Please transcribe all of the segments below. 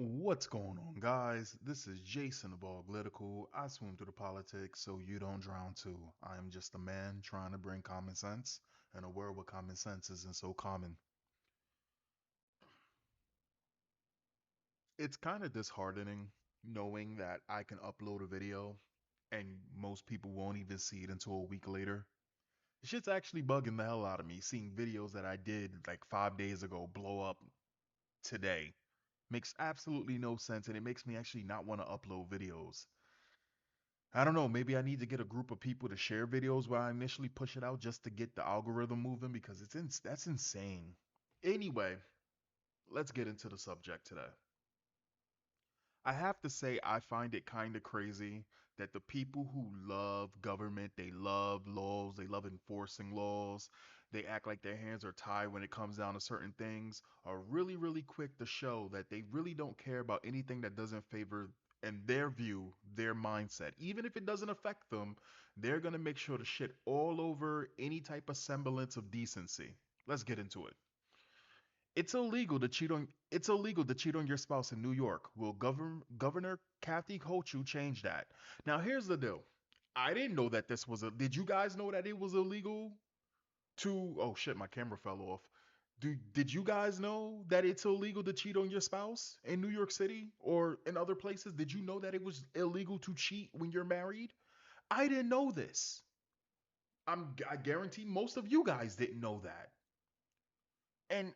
What's going on, guys? This is Jason of Auglitical. I swim through the politics so you don't drown too. I am just a man trying to bring common sense in a world where common sense isn't so common. It's kind of disheartening knowing that I can upload a video and most people won't even see it until a week later. Shit's actually bugging the hell out of me seeing videos that I did like 5 days ago blow up today. Makes absolutely no sense and it makes me actually not want to upload videos. I don't know. Maybe I need to get a group of people to share videos where I initially push it out just to get the algorithm moving because that's insane. Anyway, let's get into the subject today. I have to say I find it kind of crazy that the people who love government, they love laws, they love enforcing laws, they act like their hands are tied when it comes down to certain things, are really, really quick to show that they really don't care about anything that doesn't favor, in their view, their mindset. Even if it doesn't affect them, they're going to make sure to shit all over any type of semblance of decency. Let's get into it. It's illegal to cheat on your spouse in New York. Will Governor Kathy Hochul change that? Now here's the deal. I didn't know that this was a did you guys know that it was illegal to oh shit, my camera fell off. Did you guys know that it's illegal to cheat on your spouse in New York City or in other places? Did you know that it was illegal to cheat when you're married? I didn't know this. I guarantee most of you guys didn't know that. And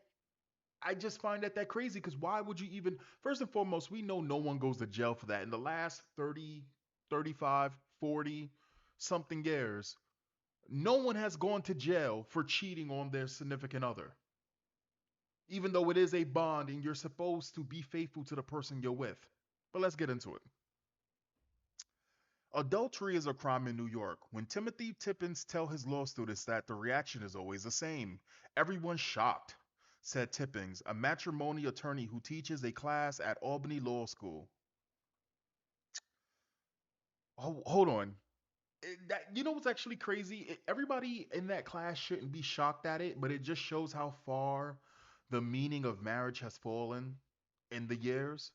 I just find that crazy because why would you even, first and foremost, we know no one goes to jail for that. In the last 30, 35, 40 something years, no one has gone to jail for cheating on their significant other, even though it is a bond and you're supposed to be faithful to the person you're with. But let's get into it. Adultery is a crime in New York. When Timothy Tippins tell his law students that, the reaction is always the same. Everyone's shocked, said Tippins, a matrimony attorney who teaches a class at Albany Law School. Hold on. You know what's actually crazy? Everybody in that class shouldn't be shocked at it, but it just shows how far the meaning of marriage has fallen in the years.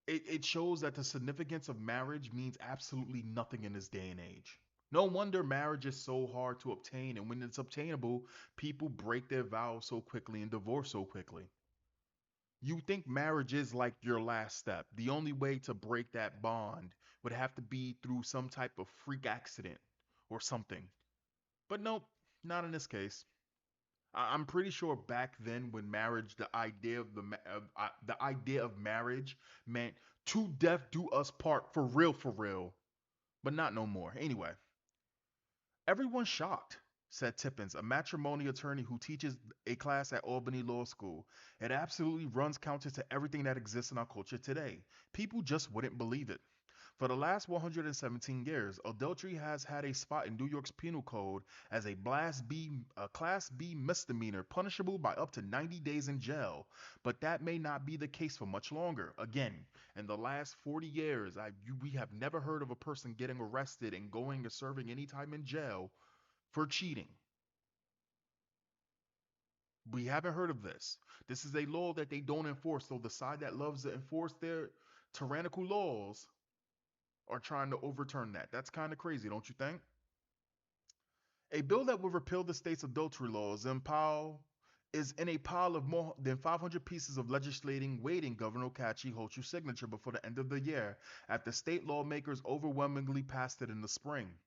It shows that the significance of marriage means absolutely nothing in this day and age. No wonder marriage is so hard to obtain, and when it's obtainable, people break their vows so quickly and divorce so quickly. You think marriage is like your last step. The only way to break that bond would have to be through some type of freak accident or something. But nope, not in this case. I'm pretty sure back then, when marriage, the idea of marriage meant to death do us part for real, but not no more. Anyway, everyone's shocked, said Tippins, a matrimony attorney who teaches a class at Albany Law School. It absolutely runs counter to everything that exists in our culture today. People just wouldn't believe it. For the last 117 years, adultery has had a spot in New York's penal code as a class B misdemeanor punishable by up to 90 days in jail. But that may not be the case for much longer. Again, in the last 40 years, we have never heard of a person getting arrested and going or serving any time in jail for cheating. We haven't heard of this. This is a law that they don't enforce. So the side that loves to enforce their tyrannical laws are trying to overturn that. That's kind of crazy, don't you think? A bill that would repeal the state's adultery laws is in a pile of more than 500 pieces of legislating waiting Governor Kathy Hochul's signature before the end of the year, after state lawmakers overwhelmingly passed it in the spring.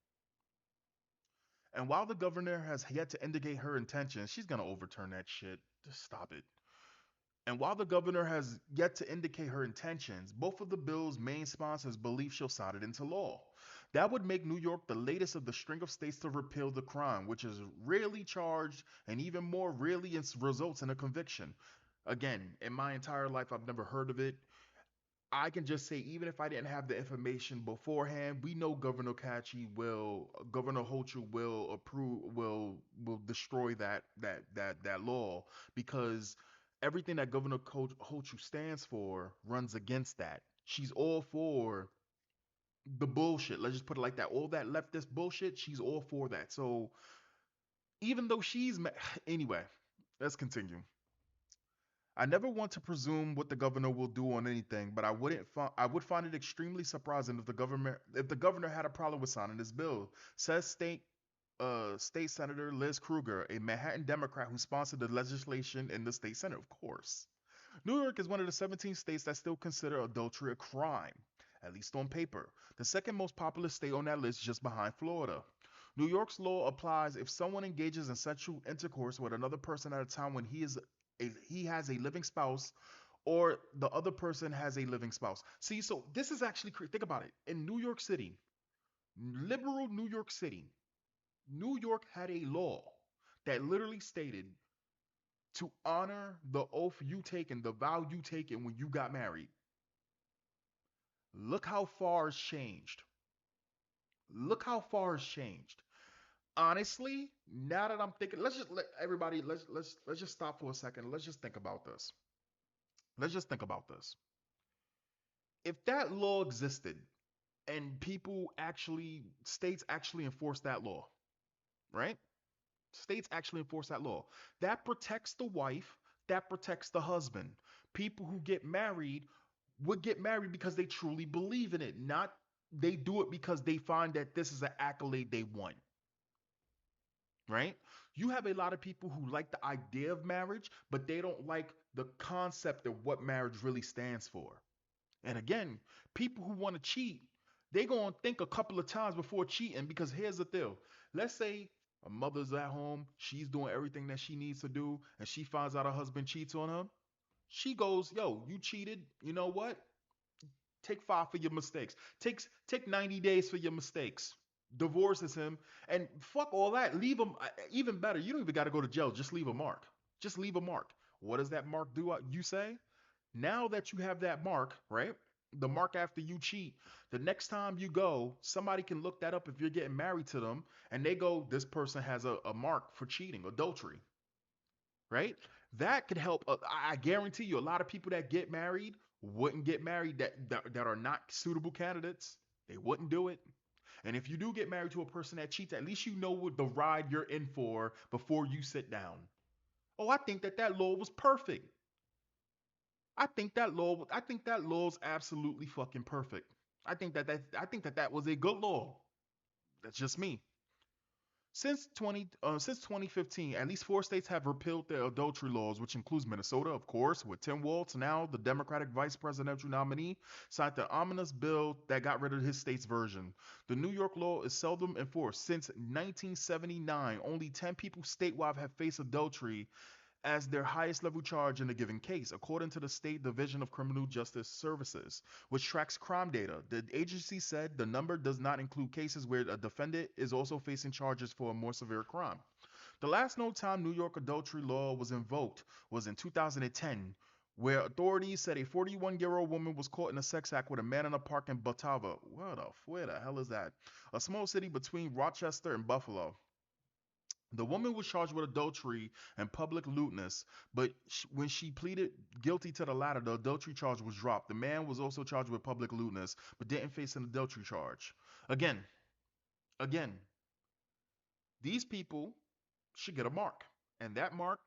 And while the governor has yet to indicate her intentions, she's going to overturn that shit. Just stop it. And while the governor has yet to indicate her intentions, both of the bill's main sponsors believe she'll sign it into law. That would make New York the latest of the string of states to repeal the crime, which is rarely charged and even more rarely results in a conviction. Again, in my entire life, I've never heard of it. I can just say, even if I didn't have the information beforehand, we know Governor Hochul will will destroy that law because everything that Hochul stands for runs against that. She's all for the bullshit. Let's just put it like that. All that leftist bullshit, she's all for that. So even though anyway, let's continue. I never want to presume what the governor will do on anything, but I would find it extremely surprising if the governor had a problem with signing this bill, says State Senator Liz Kruger, a Manhattan Democrat who sponsored the legislation in the state senate, of course. New York is one of the 17 states that still consider adultery a crime, at least on paper. The second most populous state on that list, just behind Florida. New York's law applies if someone engages in sexual intercourse with another person at a time when he has a living spouse or the other person has a living spouse. See, so this is actually think about it. In New York City, liberal New York City, New York had a law that literally stated to honor the oath you taken, the vow you taken when you got married. Look how far it's changed. Look how far it's changed. Honestly, now that I'm thinking, let's just let everybody let's just stop for a second. Let's just think about this. Let's just think about this. If that law existed and people actually states actually enforce that law, right? States actually enforce that law. That protects the wife, that protects the husband. People who get married would get married because they truly believe in it, not they do it because they find that this is an accolade they want, right? You have a lot of people who like the idea of marriage, but they don't like the concept of what marriage really stands for. And again, people who want to cheat, they going to think a couple of times before cheating because here's the deal. Let's say a mother's at home, she's doing everything that she needs to do, and she finds out her husband cheats on her. She goes, "Yo, you cheated. You know what? Take 5 for your mistakes. Take 90 days for your mistakes." Divorces him and fuck all that. Leave him. Even better, you don't even got to go to jail. Just leave a mark. Just leave a mark. What does that mark do? You say? Now that you have that mark, right? The mark after you cheat, the next time you go, somebody can look that up if you're getting married to them and they go, this person has a mark for cheating, adultery, right? That could help. I guarantee you, a lot of people that get married wouldn't get married that are not suitable candidates. They wouldn't do it. And if you do get married to a person that cheats, at least you know what the ride you're in for before you sit down. Oh, I think that law was perfect. I think that law's absolutely fucking perfect. I think that was a good law. That's just me. Since 2015, at least 4 states have repealed their adultery laws, which includes Minnesota, of course, with Tim Walz, now the Democratic vice presidential nominee, signed the ominous bill that got rid of his state's version. The New York law is seldom enforced. Since 1979, only 10 people statewide have faced adultery as their highest level charge in a given case, according to the State Division of Criminal Justice Services, which tracks crime data. The agency said the number does not include cases where a defendant is also facing charges for a more severe crime. The last known time New York adultery law was invoked was in 2010, where authorities said a 41-year-old woman was caught in a sex act with a man in a park in Batava. Where the hell is that? A small city between Rochester and Buffalo. The woman was charged with adultery and public lewdness, but when she pleaded guilty to the latter, the adultery charge was dropped. The man was also charged with public lewdness, but didn't face an adultery charge. Again, again, these people should get a mark, and that mark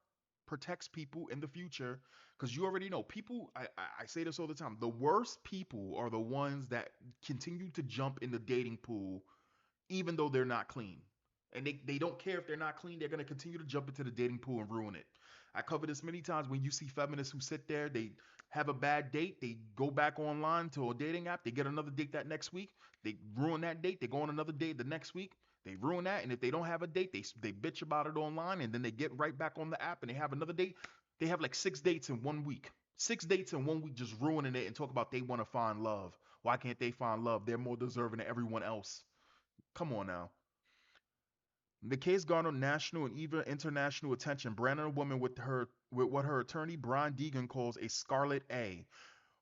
protects people in the future because you already know people. I say this all the time. The worst people are the ones that continue to jump in the dating pool even though they're not clean. And they don't care if they're not clean, they're going to continue to jump into the dating pool and ruin it. I covered this many times when you see feminists who sit there, they have a bad date, they go back online to a dating app, they get another date that next week, they ruin that date, they go on another date the next week, they ruin that, and if they don't have a date, they bitch about it online, and then they get right back on the app and they have another date. They have like 6 dates in 1 week. 6 dates in 1 week just ruining it and talk about they want to find love. Why can't they find love? They're more deserving than everyone else. Come on now. The case garnered national and even international attention, branding a woman with what her attorney Brian Deegan calls a scarlet A.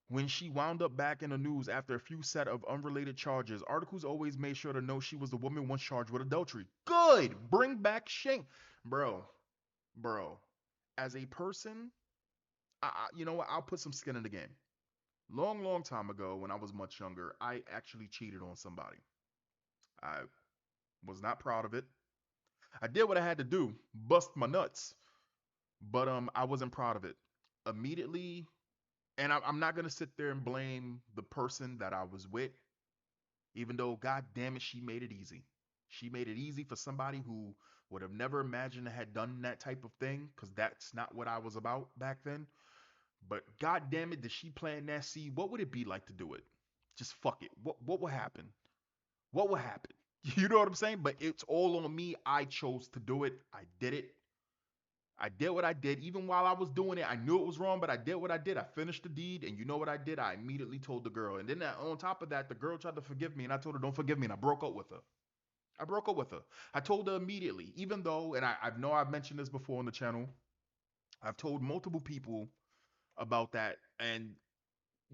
When she wound up back in the news after a few set of unrelated charges, articles always made sure to note she was the woman once charged with adultery. Good, bring back shame, bro, bro. As a person, you know what? I'll put some skin in the game. Long time ago, when I was much younger, I actually cheated on somebody. I was not proud of it. I did what I had to do, bust my nuts, but I wasn't proud of it. immediately, and I'm not gonna sit there and blame the person that I was with, even though, god damn it, she made it easy. She made it easy for somebody who would have never imagined I had done that type of thing, because that's not what I was about back then. But god damn it, did she plant that seed? What would it be like to do it? Just fuck it. What would happen? What would happen? You know what I'm saying? But it's all on me. I chose to do it. I did it. I did what I did. Even while I was doing it, I knew it was wrong, but I did what I did. I finished the deed, and you know what I did? I immediately told the girl. And then on top of that, the girl tried to forgive me, and I told her, don't forgive me, and I broke up with her. I broke up with her. I told her immediately, even though, and I know I've mentioned this before on the channel, I've told multiple people about that, and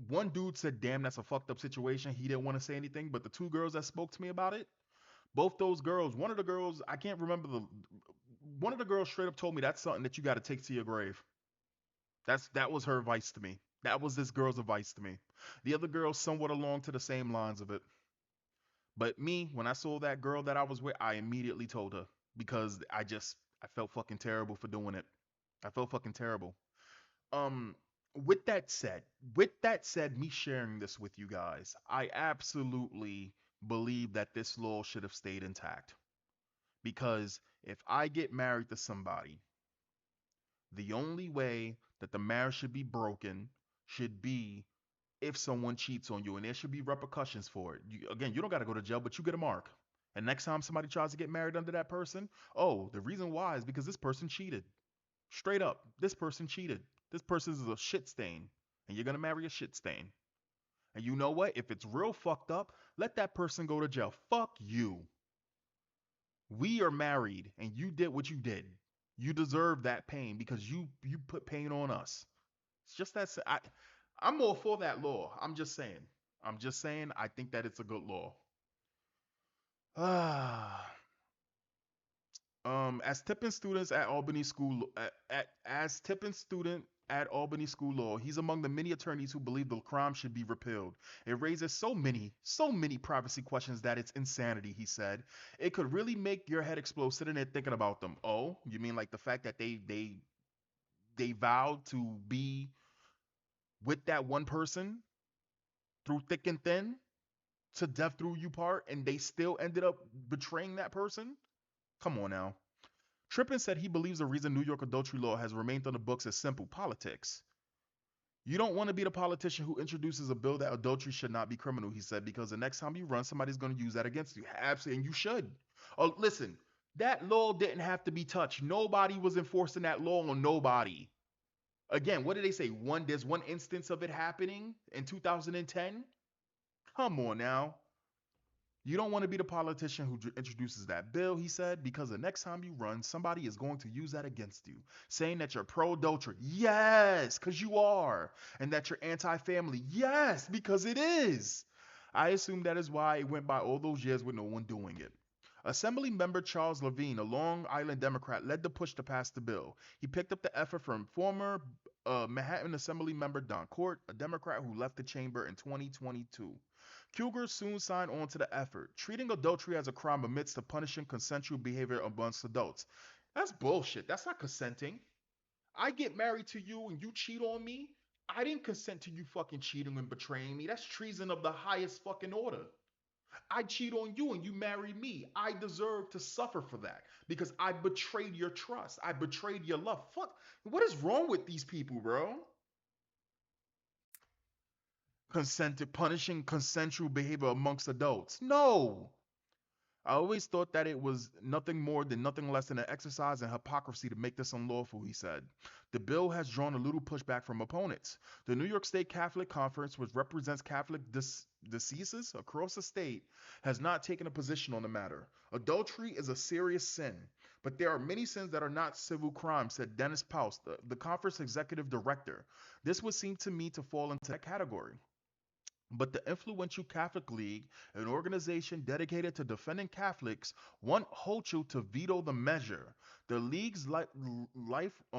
one dude said, damn, that's a fucked up situation. He didn't want to say anything, but the two girls that spoke to me about it, both those girls, one of the girls, I can't remember one of the girls straight up told me that's something that you got to take to your grave. That was her advice to me. That was this girl's advice to me. The other girl somewhat along to the same lines of it. But me, when I saw that girl that I was with, I immediately told her because I felt fucking terrible for doing it. I felt fucking terrible. Um with that said, me sharing this with you guys, I absolutely believe that this law should have stayed intact. Because if I get married to somebody, the only way that the marriage should be broken should be if someone cheats on you, and there should be repercussions for it. Again, you don't got to go to jail, but you get a mark. And next time somebody tries to get married under that person, oh, the reason why is because this person cheated. Straight up, this person cheated. This person is a shit stain, and you're gonna marry a shit stain. And you know what? If it's real fucked up, let that person go to jail. Fuck you. We are married, and you did what you did. You deserve that pain because you put pain on us. It's just that I'm all for that law. I'm just saying. I'm just saying. I think that it's a good law. Ah. As Tippin students at Albany School, as Tippin student at Albany School Law, he's among the many attorneys who believe the crime should be repealed. It raises so many privacy questions that it's insanity, he said. It could really make your head explode sitting there thinking about them. Oh, you mean like the fact that they vowed to be with that one person through thick and thin, to death through you part, and they still ended up betraying that person? Come on now. Trippin said he believes the reason New York adultery law has remained on the books is simple politics. You don't want to be the politician who introduces a bill that adultery should not be criminal, he said, because the next time you run, somebody's going to use that against you. Absolutely, and you should. Oh, listen, that law didn't have to be touched. Nobody was enforcing that law on nobody. Again, what did they say? There's one instance of it happening in 2010. Come on now. You don't want to be the politician who introduces that bill, he said, because the next time you run, somebody is going to use that against you, saying that you're pro adultery. Yes, because you are. And that you're anti family. Yes, because it is. I assume that is why it went by all those years with no one doing it. Assembly member Charles Levine, a Long Island Democrat, led the push to pass the bill. He picked up the effort from former Manhattan Assembly member Don Court, a Democrat who left the chamber in 2022. Kilgore soon signed on to the effort, treating adultery as a crime amidst the punishing consensual behavior amongst adults. That's bullshit. That's not consenting. I get married to you and you cheat on me. I didn't consent to you fucking cheating and betraying me. That's treason of the highest fucking order. I cheat on you and you marry me. I deserve to suffer for that because I betrayed your trust. I betrayed your love. Fuck. What is wrong with these people, bro? Consented punishing consensual behavior amongst adults. No. I always thought that it was nothing less than an exercise in hypocrisy to make this unlawful, he said. The bill has drawn a little pushback from opponents. The New York State Catholic Conference, which represents Catholic dioceses across the state, has not taken a position on the matter. Adultery is a serious sin, but there are many sins that are not civil crimes, said Dennis Paus, the conference executive director. This would seem to me to fall into that category. But the influential Catholic League, an organization dedicated to defending Catholics, want Hochul to veto the measure. The league's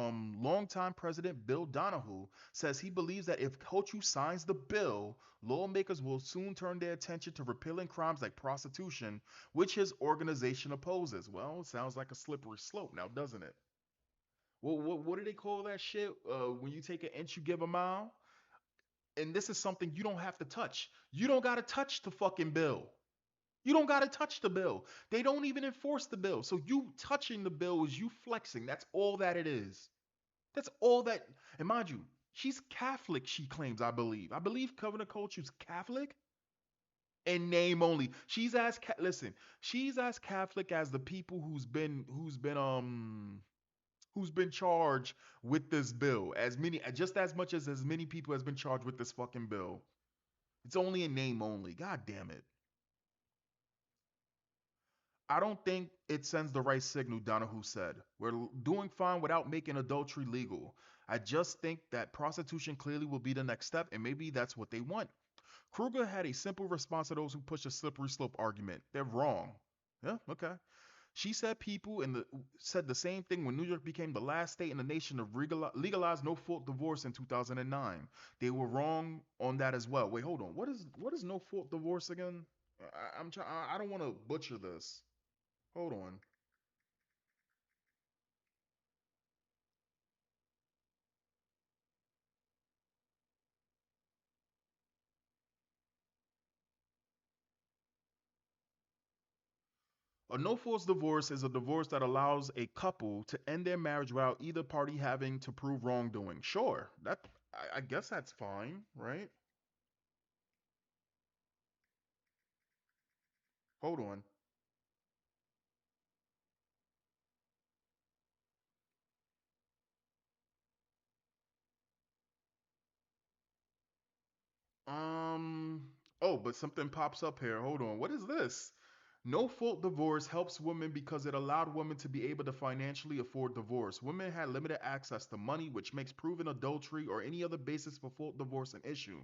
longtime president Bill Donahue says he believes that if Hochul signs the bill, lawmakers will soon turn their attention to repealing crimes like prostitution, which his organization opposes. Well, it sounds like a slippery slope now, doesn't it? What do they call that shit? When you take an inch, you give a mile. And this is something you don't have to touch. You don't gotta touch the fucking bill. You don't gotta touch the bill. They don't even enforce the bill. So you touching the bill is you flexing. That's all that it is. That's all that. And mind you, she's Catholic. She claims. I believe Covenant Culture's Catholic in name only. Listen. She's as Catholic as the people who's been charged with this bill. Just as much as many people has been charged with this fucking bill. It's only in name only. God damn it. I don't think it sends the right signal, Donahue said. We're doing fine without making adultery legal. I just think that prostitution clearly will be the next step, and maybe that's what they want. Kruger had a simple response to those who push a slippery slope argument. They're wrong. Yeah, okay. She said said the same thing when New York became the last state in the nation to legalize no fault divorce in 2009. They were wrong on that as well. Wait, hold on. What is no fault divorce again? I'm trying. I don't want to butcher this. Hold on. A no fault divorce is a divorce that allows a couple to end their marriage without either party having to prove wrongdoing. Sure, I guess that's fine, right? Hold on. Um. Oh, but something pops up here. Hold on. What is this? No fault divorce helps women because it allowed women to be able to financially afford divorce. Women had limited access to money, which makes proving adultery or any other basis for fault divorce an issue.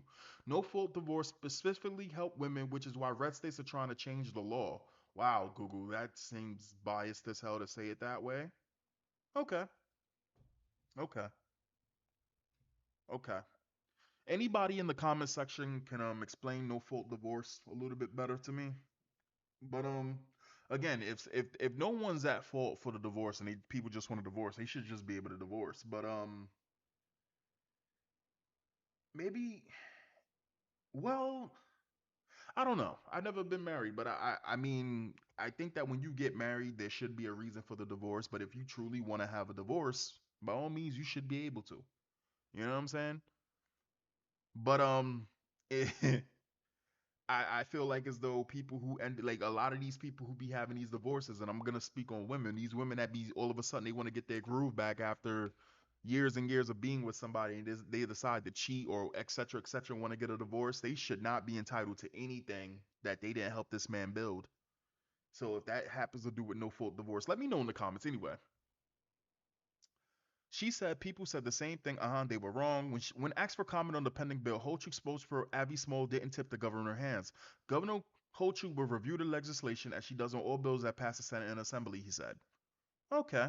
No fault divorce specifically helped women, which is why red states are trying to change the law. Wow, Google, that seems biased as hell to say it that way. Okay, okay, okay. Anybody in the comment section can explain no fault divorce a little bit better to me? But again, if no one's at fault for the divorce and people just want to divorce, they should just be able to divorce. But maybe, well, I don't know. I've never been married, but I mean, I think that when you get married, there should be a reason for the divorce. But if you truly want to have a divorce, by all means, you should be able to. You know what I'm saying? But I feel like as though people who end like a lot of these people who be having these divorces, and I'm gonna speak on women, these women that be all of a sudden they want to get their groove back after years and years of being with somebody, and they decide to cheat or et cetera, want to get a divorce. They should not be entitled to anything that they didn't help this man build. So if that happens to do with no fault divorce, let me know in the comments anyway. She said people said the same thing. They were wrong. When asked for comment on the pending bill, Hochul spokesperson Abby Small didn't tip the governor her hands. Governor Hochul will review the legislation as she does on all bills that pass the Senate and Assembly, he said. Okay.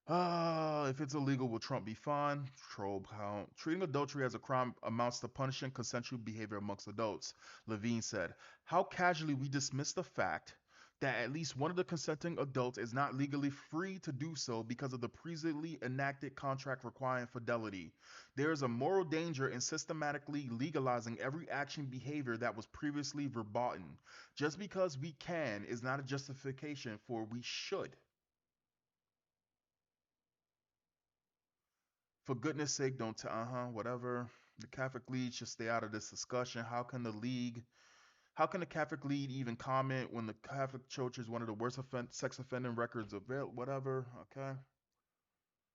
If it's illegal, will Trump be fined? Troll count. Treating adultery as a crime amounts to punishing consensual behavior amongst adults, Levine said. How casually we dismiss the fact that at least one of the consenting adults is not legally free to do so because of the previously enacted contract requiring fidelity. There is a moral danger in systematically legalizing every action behavior that was previously verboten. Just because we can is not a justification for we should. For goodness sake, don't tell, whatever. The Catholic League should stay out of this discussion. How can the Catholic League even comment when the Catholic Church is one of the worst sex offending records of it? Whatever, okay.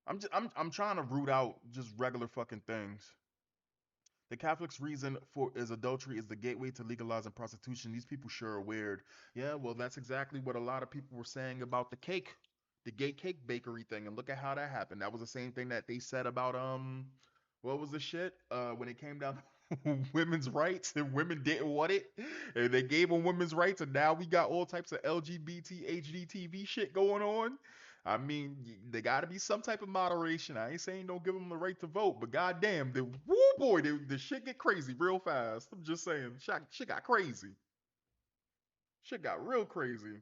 I'm trying to root out just regular fucking things. The Catholics' reason for is adultery is the gateway to legalizing prostitution. These people sure are weird. Yeah, well, that's exactly what a lot of people were saying about the gay cake bakery thing, and look at how that happened. That was the same thing that they said about what was the shit? When it came down to women's rights and women didn't want it, and they gave them women's rights, and now we got all types of LGBT HGTV shit going on. I mean, there got to be some type of moderation. I ain't saying don't give them the right to vote, but goddamn, the woo boy, the shit get crazy real fast. I'm just saying, shit got crazy. Shit got real crazy.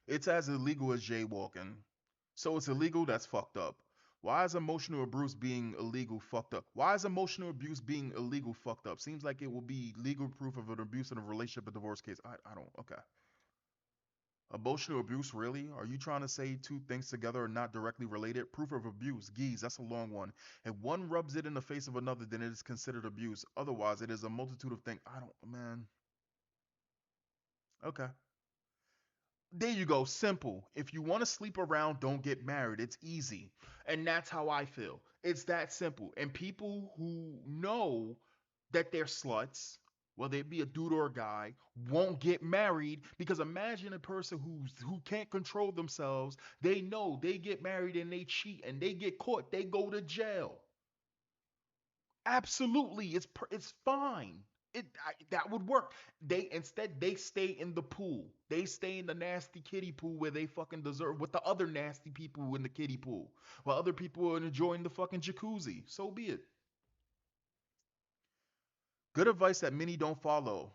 It's as illegal as jaywalking. So it's illegal, that's fucked up. Why is emotional abuse being illegal fucked up? Why is emotional abuse being illegal fucked up? Seems like it will be legal proof of an abuse in a relationship, a divorce case. I don't, okay. Emotional abuse, really? Are you trying to say two things together are not directly related? Proof of abuse, geez, that's a long one. If one rubs it in the face of another, then it is considered abuse. Otherwise, it is a multitude of things. I don't, man. Okay. There you go. Simple. If you want to sleep around, don't get married. It's easy. And that's how I feel. It's that simple. And people who know that they're sluts, whether it be a dude or a guy, won't get married because imagine a person who can't control themselves. They know they get married and they cheat and they get caught. They go to jail. Absolutely, it's fine. That would work. They stay in the pool. They stay in the nasty kiddie pool where they fucking deserve with the other nasty people in the kiddie pool, while other people are enjoying the fucking jacuzzi. So be it. Good advice that many don't follow.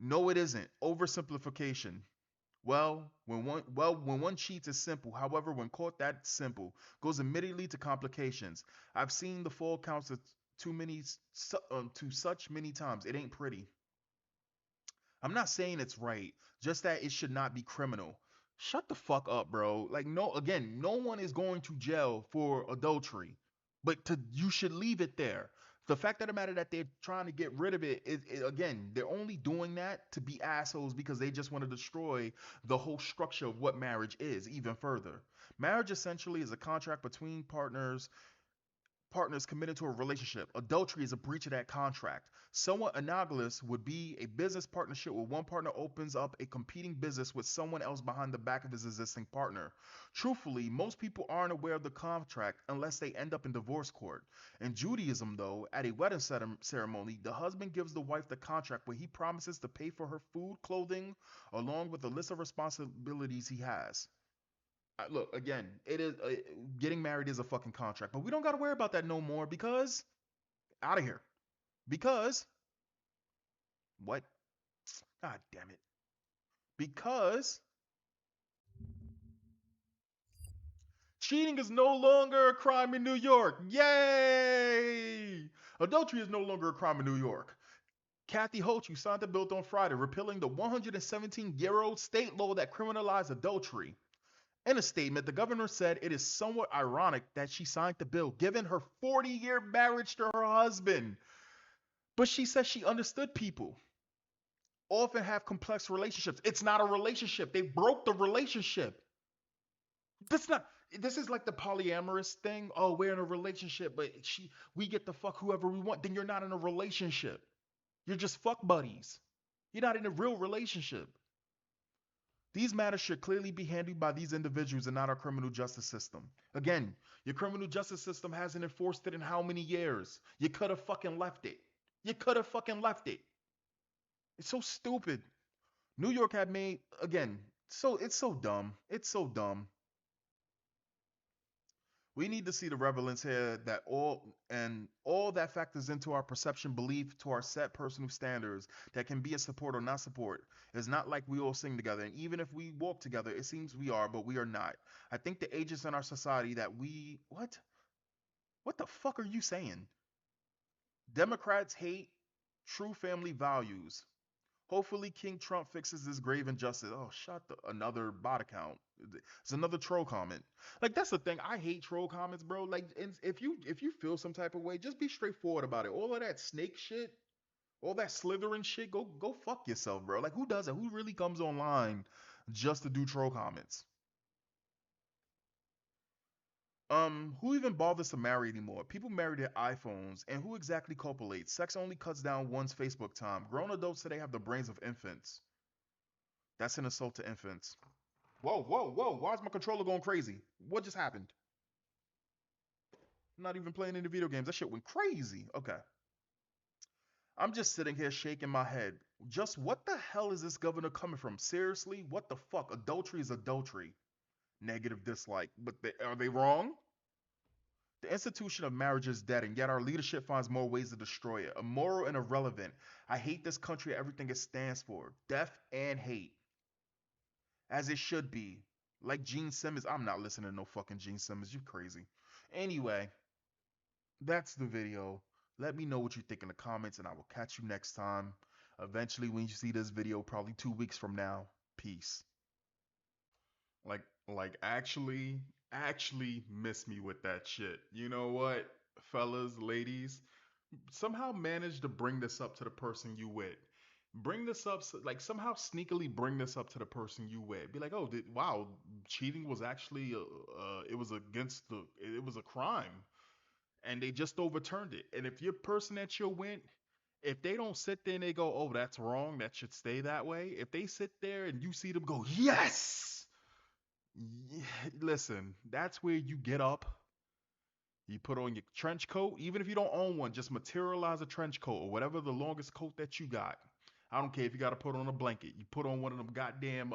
No, it isn't. Oversimplification. When one cheats, it's simple. However, when caught, that simple goes immediately to complications. I've seen the full counts of too many to such many times. It ain't pretty. I'm not saying it's right, just that it should not be criminal. Shut the fuck up, bro. Like no, again, no one is going to jail for adultery, but you should leave it there. The fact of the matter that they're trying to get rid of it is, again, they're only doing that to be assholes because they just want to destroy the whole structure of what marriage is even further. Marriage essentially is a contract between partners committed to a relationship. Adultery is a breach of that contract. Somewhat analogous would be a business partnership where one partner opens up a competing business with someone else behind the back of his existing partner. Truthfully, most people aren't aware of the contract unless they end up in divorce court. In Judaism, though, at a wedding ceremony, the husband gives the wife the contract where he promises to pay for her food, clothing, along with a list of responsibilities he has. Look, again, it is getting married is a fucking contract, but we don't got to worry about that no more because out of here. Because what? God damn it. Because cheating is no longer a crime in New York. Yay! Adultery is no longer a crime in New York. Kathy Hochul signed a bill on Friday repealing the 117-year-old state law that criminalized adultery. In a statement, the governor said it is somewhat ironic that she signed the bill given her 40-year marriage to her husband. But she says she understood people often have complex relationships. It's not a relationship. They broke the relationship. That's not. This is like the polyamorous thing. Oh, we're in a relationship, but we get to fuck whoever we want. Then you're not in a relationship. You're just fuck buddies. You're not in a real relationship. These matters should clearly be handled by these individuals and not our criminal justice system. Again, your criminal justice system hasn't enforced it in how many years? You could have fucking left it. You could have fucking left it. It's so stupid. New York had made again. So it's so dumb. It's so dumb. We need to see the relevance here that all that factors into our perception, belief, to our set personal standards that can be a support or not support. It's not like we all sing together, and even if we walk together, it seems we are, but we are not. I think the agents in our society that we what the fuck are you saying? Democrats hate true family values. Hopefully, King Trump fixes this grave injustice. Oh, another bot account. It's another troll comment. Like that's the thing. I hate troll comments, bro. Like, if you feel some type of way, just be straightforward about it. All of that snake shit, all that slithering shit, go fuck yourself, bro. Like, who does it? Who really comes online just to do troll comments? Who even bothers to marry anymore? People marry their iPhones, and who exactly copulates? Sex only cuts down one's Facebook time. Grown adults today have the brains of infants. That's an assault to infants. Whoa, whoa, whoa. Why is my controller going crazy? What just happened? I'm not even playing any video games. That shit went crazy. Okay. I'm just sitting here shaking my head. Just what the hell is this governor coming from? Seriously? What the fuck? Adultery is adultery. Negative dislike. But are they wrong? The institution of marriage is dead, and yet our leadership finds more ways to destroy it. Immoral and irrelevant. I hate this country, everything it stands for. Death and hate. as it should be. Like Gene Simmons. I'm not listening to no fucking Gene Simmons. You crazy. Anyway, that's the video. Let me know what you think in the comments, and I will catch you next time. Eventually, when you see this video, probably 2 weeks from now. Peace. Like actually miss me with that shit. You know what, fellas, ladies, somehow manage to bring this up to the person you with. Bring this up, like somehow sneakily bring this up to the person you with. Be like, oh, wow, cheating was actually, it was against it was a crime, and they just overturned it. And if your person that you're with, if they don't sit there and they go, oh, that's wrong, that should stay that way. If they sit there and you see them go, yes, yeah, listen, that's where you get up. You put on your trench coat, even if you don't own one, just materialize a trench coat or whatever the longest coat that you got. I don't care if you got to put on a blanket. You put on one of them goddamn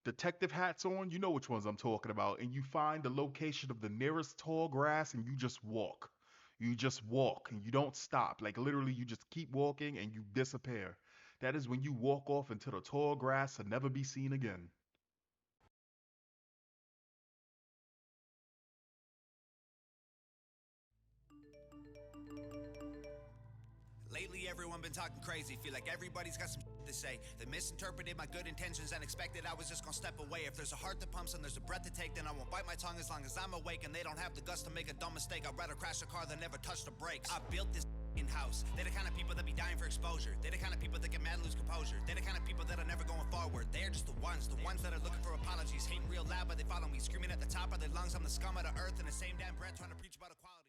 detective hats on. You know which ones I'm talking about. And you find the location of the nearest tall grass and you just walk. You just walk and you don't stop. Like literally, you just keep walking and you disappear. That is when you walk off into the tall grass and never be seen again. Lately, everyone been talking crazy. Feel like everybody's got some shit to say. They misinterpreted my good intentions and expected I was just gonna step away. If there's a heart that pumps and there's a breath to take, then I won't bite my tongue as long as I'm awake. And they don't have the guts to make a dumb mistake. I'd rather crash a car than never touch the brakes. I built this in-house. They're the kind of people that be dying for exposure. They're the kind of people that get mad and lose composure. They're the kind of people that are never going forward. They're just the ones that are looking for apologies. Hating real loud, but they follow me. Screaming at the top of their lungs, I'm the scum of the earth. In the same damn breath, trying to preach about equality.